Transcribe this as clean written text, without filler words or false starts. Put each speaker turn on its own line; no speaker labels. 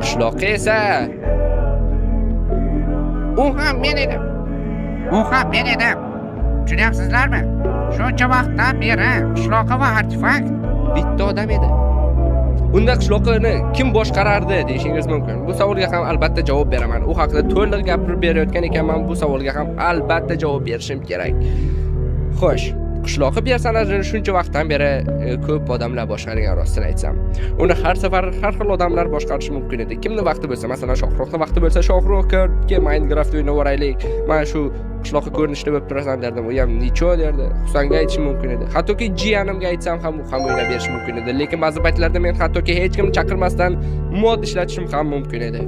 Qishloqqa esa
U ham men edim. Tushunyapsizlarmi? Shuncha vaqtdan beri qishloqqa va artefakt
bitta odam edi. Unda qishloqni kim boshqarardi deyishingiz mumkin. Bu savolga ham albatta javob beraman. U haqida to'liq gapirib berayotgan ekanman, bu savolga ham albatta javob berishim kerak. Xo'sh, qishloqi personajini shuncha vaqtdan beri ko'p odamlar boshqargan rostini aytsam. Uni har safar har xil odamlar boshqarishi mumkin edi. Kimni vaqti bo'lsa, masalan, Shohruxning vaqti bo'lsa, Shohruxga Minecraft o'ynab o'raylik. Mana shu qishloqqa ko'rinishda bo'lib turasan derdim. U ham necho derdi. Husanga aytishim mumkin edi. Hattoki jiyanimga aytsam ham u ham o'ynab berishi mumkin edi. Lekin ba'zi paytlarda men hattoki hech kimni chaqirmasdan mod ishlatishim ham mumkin edi.